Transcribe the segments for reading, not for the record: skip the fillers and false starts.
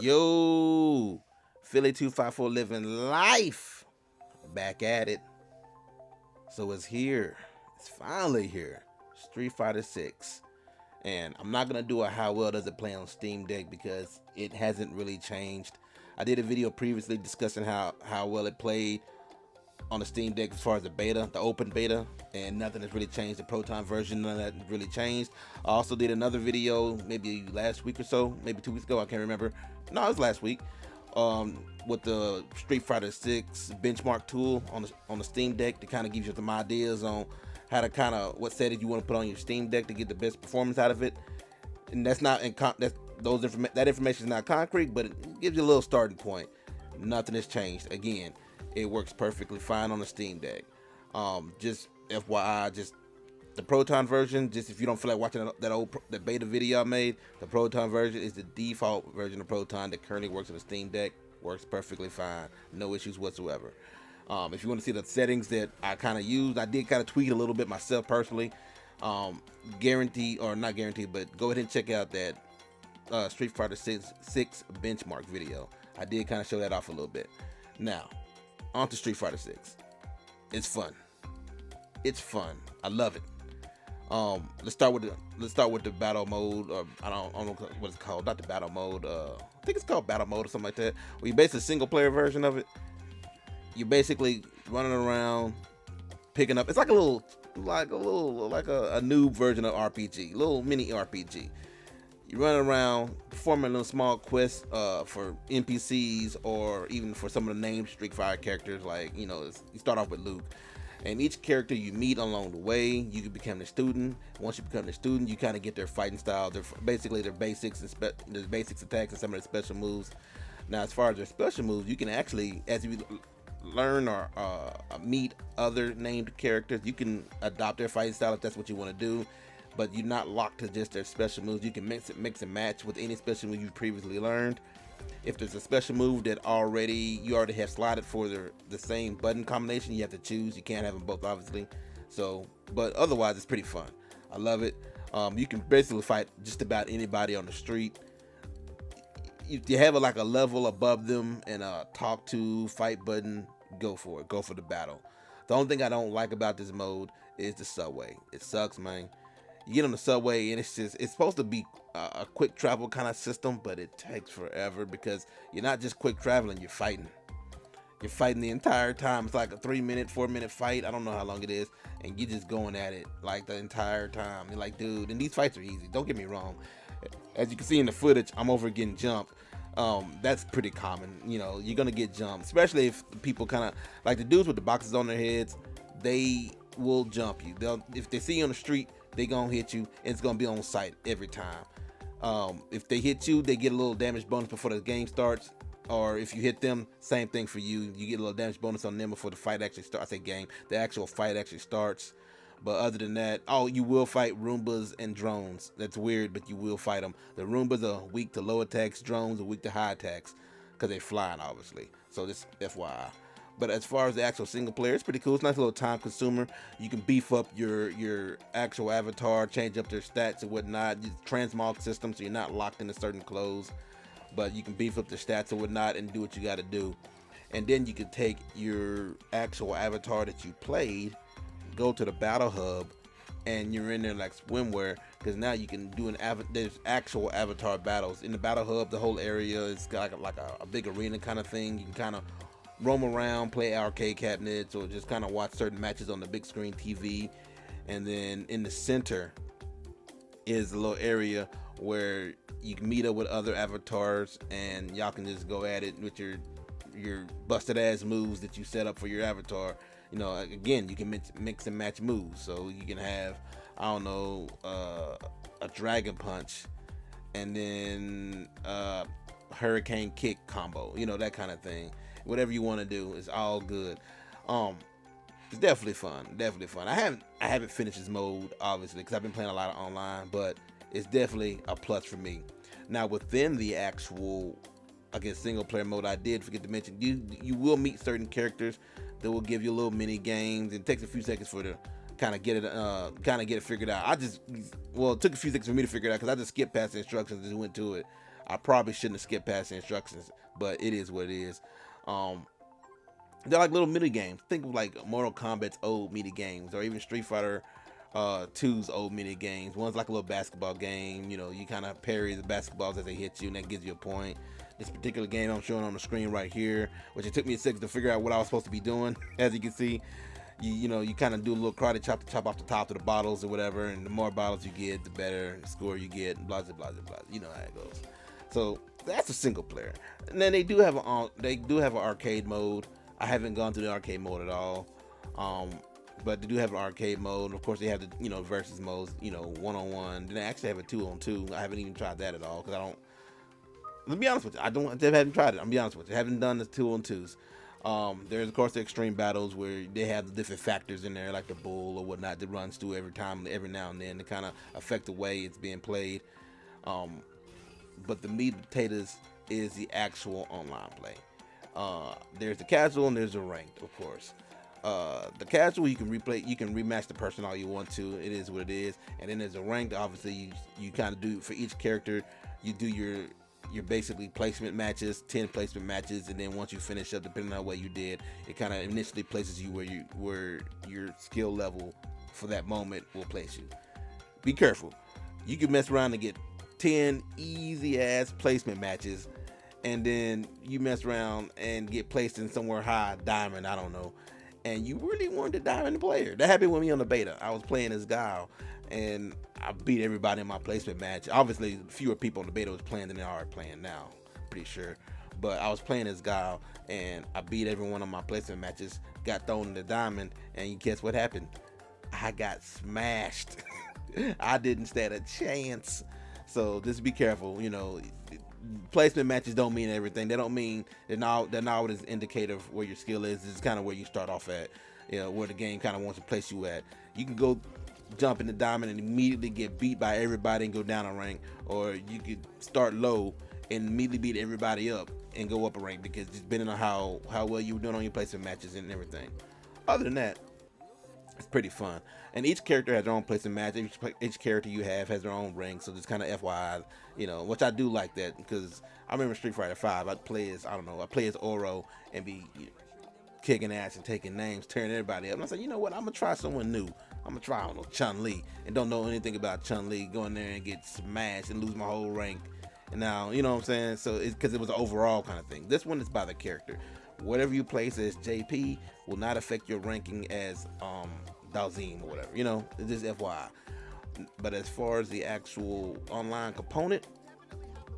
Yo, Philly 254 living life. Back at it. So it's here. It's finally here. Street Fighter 6. And I'm not going to do a how well does it play on Steam Deck because it hasn't really changed. I did a video previously discussing how well it played on the Steam Deck as far as the beta, the open beta, and nothing has really changed. The Proton version, none of that really changed. I also did another video maybe last week or so, maybe 2 weeks ago, I can't remember. No, it was last week. With the Street Fighter 6 benchmark tool on the Steam Deck to kind of give you some ideas on how to kind of what settings you want to put on your Steam Deck to get the best performance out of it. And that's not that information is not concrete, but it gives you a little starting point. Nothing has changed. Again, it works perfectly fine on the Steam Deck. Just FYI, just the Proton version, just if you don't feel like watching that beta video I made, the Proton version is the default version of Proton that currently works on the Steam Deck. Works perfectly fine, no issues whatsoever. If you want to see the settings that I kind of used, I did kind of tweak a little bit myself personally. Guarantee or not guarantee, but go ahead and check out that Street Fighter 6 benchmark video. I did kind of show that off a little bit. Now, on to Street Fighter 6. It's fun. It's fun. I love it. Let's start with the battle mode. I don't know what it's called. Not the battle mode. I think it's called battle mode or something like that. Where you basically single player version of it. You're basically running around, picking up. It's like a noob version of RPG, little mini RPG. You run around performing little small quests for NPCs or even for some of the named Street Fighter characters. Like, you start off with Luke. And each character you meet along the way, you can become the student. Once you become the student, you kind of get their fighting style. Their basics and their basics attacks and some of their special moves. Now, as far as their special moves, you can actually, as you learn or meet other named characters, you can adopt their fighting style if that's what you want to do. But you're not locked to just their special moves. You can mix and match with any special move you've previously learned. If there's a special move that you already have slotted for the same button combination, you have to choose. You can't have them both, obviously. So, but otherwise, it's pretty fun. I love it. You can basically fight just about anybody on the street. If you have a level above them and a talk to fight button, go for it. Go for the battle. The only thing I don't like about this mode is the subway. It sucks, man. You get on the subway and it's supposed to be a quick travel kind of system, but it takes forever because you're not just quick traveling, you're fighting. You're fighting the entire time. It's like a 3-minute, 4-minute fight. I don't know how long it is. And you're just going at it like the entire time. You're like, dude, and these fights are easy. Don't get me wrong. As you can see in the footage, I'm over getting jumped. That's pretty common. You're going to get jumped, especially if people kind of like the dudes with the boxes on their heads, they will jump you. If they see you on the street, they gonna hit you, and it's gonna be on sight every time. If they hit you, they get a little damage bonus before the game starts. Or if you hit them, same thing for you. You get a little damage bonus on them before the fight actually starts. I say game, the actual fight actually starts. But other than that, you will fight Roombas and drones. That's weird, but you will fight them. The Roombas are weak to low attacks, drones are weak to high attacks, because they're flying, obviously. So just FYI. But as far as the actual single player, it's pretty cool. It's a nice little time consumer. You can beef up your actual avatar, change up their stats and whatnot. It's transmog system, so you're not locked into certain clothes. But you can beef up the stats and whatnot and do what you got to do. And then you can take your actual avatar that you played, go to the battle hub, and you're in there like swimwear, because now you can do there's actual avatar battles. In the battle hub, the whole area is got like a big arena kind of thing. You can kind of roam around, play arcade cabinets, or just kind of watch certain matches on the big screen TV. And then in the center is a little area where you can meet up with other avatars and y'all can just go at it with your busted ass moves that you set up for your avatar. Again, you can mix and match moves, so you can have, I don't know, a dragon punch and then hurricane kick combo, that kind of thing. Whatever you want to do, is all good. It's definitely fun. I haven't finished this mode, obviously, because I've been playing a lot of online, but it's definitely a plus for me. Now, within the actual, single player mode, I did forget to mention, you will meet certain characters that will give you little mini games. It takes a few seconds for the kind of get it figured out. It took a few seconds for me to figure it out because I just skipped past the instructions and just went to it. I probably shouldn't have skipped past the instructions, but it is what it is. Um, they're like little mini games. Think of like Mortal Kombat's old mini games, or even Street Fighter 2's old mini games. One's like a little basketball game. You know, you kind of parry the basketballs as they hit you, and that gives you a point. This particular game I'm showing on the screen right here, which it took me a second to figure out what I was supposed to be doing. As you can see, you kind of do a little karate chop off the top of the bottles or whatever, and the more bottles you get, the better score you get. Blah blah blah blah. You know how it goes. So that's a single player, and then they do have an arcade mode. I haven't gone through the arcade mode at all, but they do have an arcade mode. Of course, they have the versus modes, 1-on-1. Then they actually have a 2-on-2. I haven't even tried that at all because I don't. Let me be honest with you, I haven't tried it. I'm be honest with you, I haven't done the 2-on-2s. There's of course the extreme battles where they have the different factors in there, like the bull or whatnot, that runs through every now and then to kind of affect the way it's being played. But the meat and potatoes is the actual online play. There's the casual and there's the ranked, of course. The casual, you can rematch the person all you want to. It is what it is. And then there's a ranked. Obviously, you kind of do for each character. You do your basically placement matches, 10 placement matches, and then once you finish up, depending on what you did, it kind of initially places you where your skill level for that moment will place you. Be careful. You can mess around and get 10 easy ass placement matches, and then you mess around and get placed in somewhere high, diamond, I don't know, and you really weren't a diamond player. That happened with me on the beta. I was playing as Guile, and I beat everybody in my placement match. Obviously, fewer people on the beta was playing than they are playing now, pretty sure. But I was playing as Guile, and I beat everyone on my placement matches, got thrown in the diamond, and guess what happened? I got smashed. I didn't stand a chance. So just be careful, placement matches don't mean everything. They don't mean they're not what is indicator of where your skill is. It's kind of where you start off at, where the game kind of wants to place you at. You can go jump in the diamond and immediately get beat by everybody and go down a rank, or you could start low and immediately beat everybody up and go up a rank, because it's depending on how well you were doing on your placement matches and everything. Other than that, it's pretty fun. And each character has their own placement match. Each character you have has their own rank, so just kind of FYI, which I do like that, because I remember Street Fighter 5, I'd play as Oro and be kicking ass and taking names, tearing everybody up. And I said, you know what? I'm gonna try someone new. I'm gonna try, I don't know, Chun-Li, and don't know anything about Chun-Li. Go in there and get smashed and lose my whole rank. And now, you know what I'm saying? So it's because it was an overall kind of thing. This one is by the character. Whatever you place as JP will not affect your ranking as Dalzim or whatever. It's just FYI. But as far as the actual online component,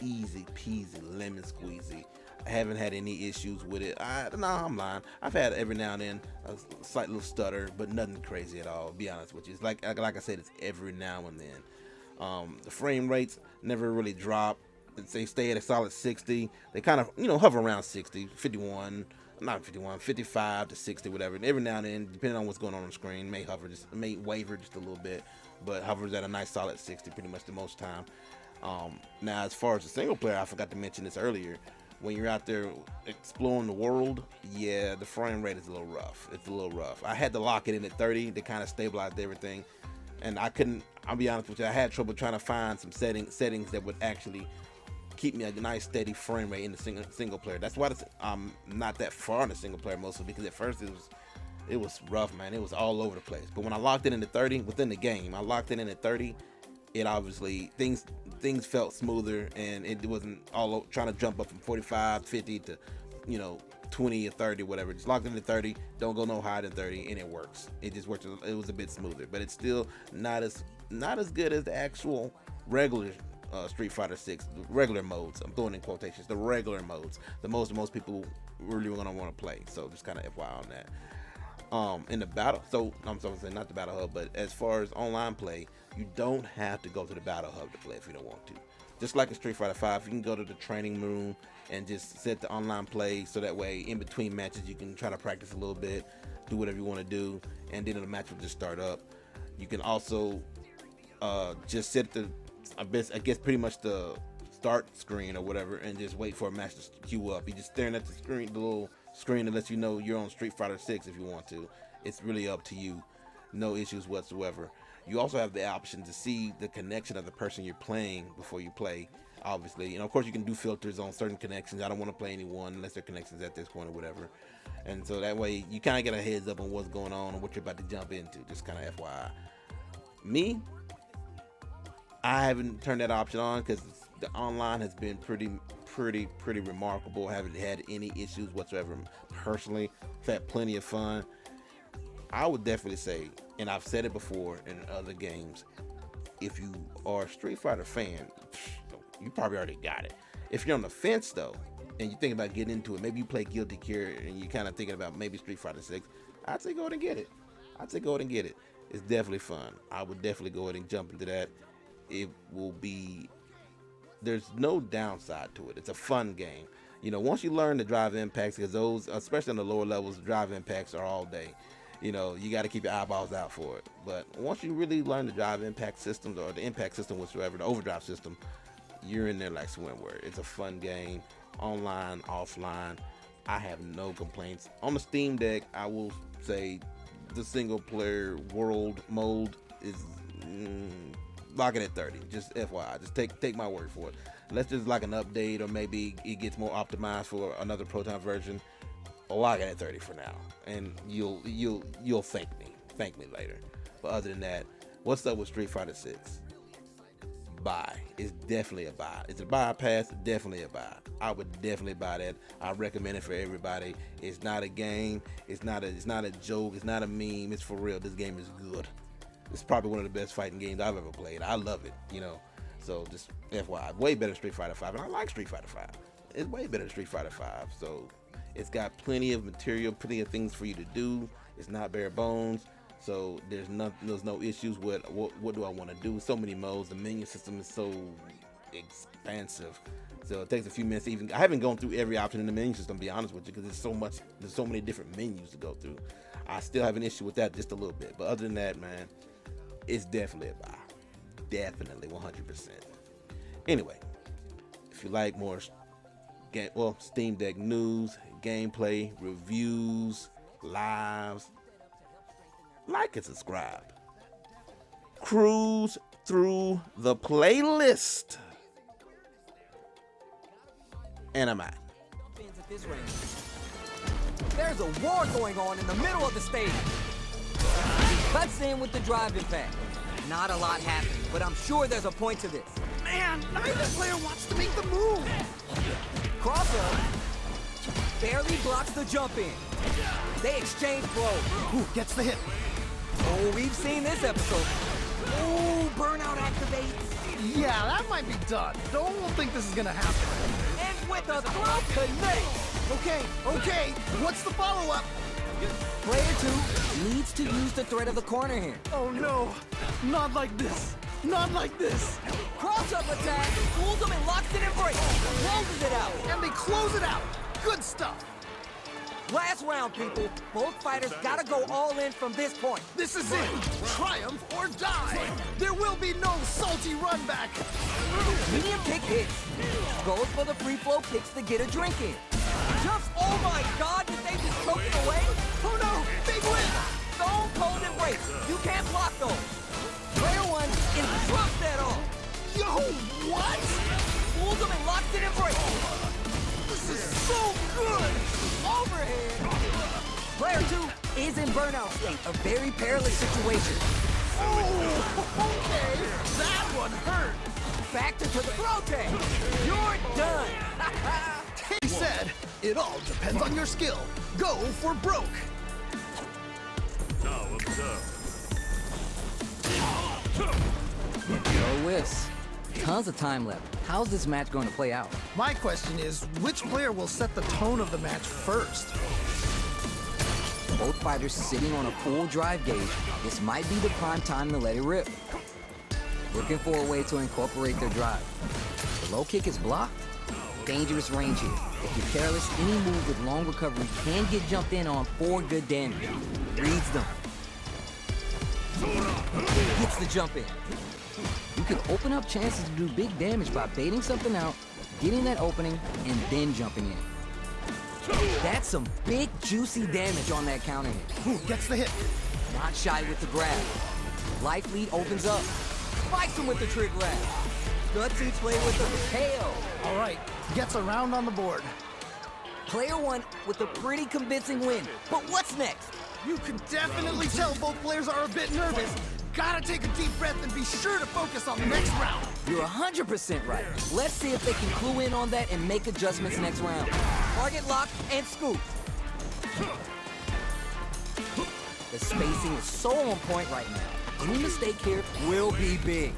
easy peasy, lemon squeezy. I haven't had any issues with it. I'm lying. I've had every now and then a slight little stutter, but nothing crazy at all. To be honest with you, it's like I said, it's every now and then. The frame rates never really drop. They stay at a solid 60. They kind of hover around 60, 51, not 51, 55 to 60, whatever. And every now and then, depending on what's going on the screen, may waver just a little bit, but hovers at a nice solid 60 pretty much the most time. Now, as far as the single player, I forgot to mention this earlier. When you're out there exploring the world, yeah, the frame rate is a little rough. It's a little rough. I had to lock it in at 30 to kind of stabilize everything, and I'll be honest with you, I had trouble trying to find some settings that would actually keep me a nice steady frame rate in the single player. That's why I'm not that far in the single player mostly, because at first it was rough, man. It was all over the place. But when I locked it into 30 within the game, I locked it in at 30. It obviously things felt smoother, and it wasn't all trying to jump up from 45, 50 to 20 or 30, whatever. Just locked into 30. Don't go no higher than 30, and it works. It just works. It was a bit smoother, but it's still not as good as the actual regular Street Fighter 6, the regular modes. I'm throwing in quotations, the regular modes, the most people really gonna want to play. So just kind of FYI on that. In the battle, so I'm sorry, not the battle hub, but as far as online play, you don't have to go to the battle hub to play if you don't want to. Just like in Street Fighter 5, you can go to the training room and just set the online play, so that way in between matches you can try to practice a little bit, do whatever you want to do, and then the match will just start up. You can also just set I guess pretty much the start screen or whatever, and just wait for a match to queue up. You're just staring at the screen, the little screen that lets you know you're on Street Fighter 6 if you want to. It's really up to you. No issues whatsoever. You also have the option to see the connection of the person you're playing before you play. obviously. And of course, you can do filters on certain connections. I don't want to play anyone unless they're connections at this point or whatever. And so that way, you kind of get a heads up on what's going on and what you're about to jump into. Just kind of FYI. Me, I haven't turned that option on because the online has been pretty remarkable. I haven't had any issues whatsoever personally. I've had plenty of fun. I would definitely say, and I've said it before in other games, if you are a Street Fighter fan, you probably already got it. If you're on the fence though, and you think about getting into it, maybe you play Guilty Gear and you're kind of thinking about maybe Street Fighter 6, I'd say go ahead and get it. It's definitely fun. I would definitely go ahead and jump into that. It will be, there's no downside to it. It's a fun game. You know, once you learn the drive impacts, because those, especially on the lower levels, drive impacts are all day. You know, you got to keep your eyeballs out for it. But once you really learn the drive impact systems, or the impact system whatsoever, the overdrive system, you're in there like swimwear. It's a fun game, online, offline. I have no complaints. On the Steam Deck, I will say the single player world mode is lock it at 30. Just FYI, just take my word for it. Unless there's like an update or maybe it gets more optimized for another Proton version, lock it at 30 for now, and you'll thank me later. But other than that, what's up with Street Fighter 6? Buy. It's definitely a buy. It's a buy pass, definitely a buy. I would definitely buy that. I recommend it for everybody. It's not a game, it's not a joke, it's not a meme, it's for real. This game is good. It's probably one of the best fighting games I've ever played. I love it, you know. So just FYI, way better than Street Fighter 5, and I like Street Fighter 5. It's way better than Street Fighter 5. So it's got plenty of material, plenty of things for you to do. It's not bare bones. So there's no issues with what do I want to do. So many modes. The menu system is so expansive. So it takes a few minutes. I haven't gone through every option in the menu system, to be honest with you, because there's so many different menus to go through. I still have an issue with that just a little bit. But other than that, man, it's definitely a buy. Definitely 100%. Anyway, if you like more Steam Deck news, gameplay, reviews, lives, like and subscribe. Cruise through the playlist. And I'm out. There's a war going on in the middle of the stage. Cuts in with the drive impact. Not a lot happening, but I'm sure there's a point to this. Man, neither player wants to make the move. Crosser barely blocks the jump in. They exchange blows. Who gets the hit? Oh, we've seen this episode. Oh, burnout activates. Yeah, that might be done. Don't think this is gonna happen. And with a throw connect. Okay. What's the follow-up? Player 2 needs to use the threat of the corner here. Oh no, not like this. Not like this. Cross-up attack, fools him and locks it in break. Closes it out. And they close it out. Good stuff. Last round, people. Both fighters gotta go all in from this point. This is it. Triumph or die. There will be no salty run back. Medium kick hits. Goes for the free flow kicks to get a drink in. Jumps, oh my god, did they just choke it away? Oh no, big win. Stone cold embrace. You can't block those. Player 1 is dropped that off. Yo, what? Fools him and locks it in break. This is so good. Overhead. Player 2 is in burnout state, a very perilous situation. Oh, okay. That one hurt. Factor to the throw tag. You're done. He said, it all depends on your skill. Go for broke. Now observe. No whiffs. Tons of time left. How's this match going to play out? My question is, which player will set the tone of the match first? Both fighters sitting on a full drive gauge. This might be the prime time to let it rip. Looking for a way to incorporate their drive. The low kick is blocked. Dangerous range here. If you're careless, any move with long recovery can get jumped in on for good damage. Reads them. Gets the jump in. You can open up chances to do big damage by baiting something out, getting that opening, and then jumping in. That's some big, juicy damage on that counter hit. Who gets the hit? Not shy with the grab. Life lead opens up. Spikes him with the trick grab. Gutsy play with a KO. All right, gets a round on the board. Player 1 with a pretty convincing win. But what's next? You can definitely tell both players are a bit nervous. Gotta take a deep breath and be sure to focus on the next round. You're 100% right. Let's see if they can clue in on that and make adjustments next round. Target lock and scoop. The spacing is so on point right now. Any mistake here will be big.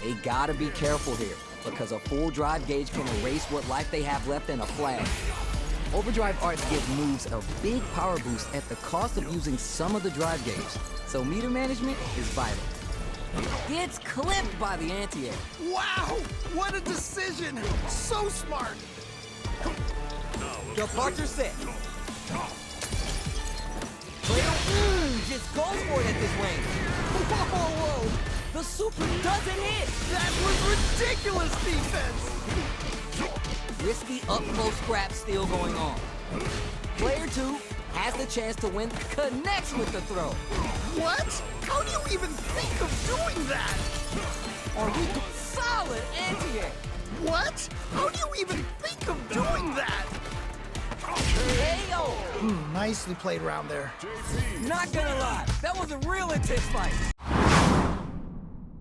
They gotta be careful here, because a full drive gauge can erase what life they have left in a flash. Overdrive arts give moves a big power boost at the cost of using some of the drive gauge, so meter management is vital. Gets clipped by the anti-air. Wow, what a decision! So smart! Departure set. Player just goes for it at this range. Whoa, whoa! The super doesn't hit! That was ridiculous defense! Risky up-close scrap still going on. Player 2 has the chance to win, connects with the throw. What? How do you even think of doing that? Solid anti-air. What? How do you even think of doing that? KO. Nicely played around there. Not gonna lie, that was a real intense fight.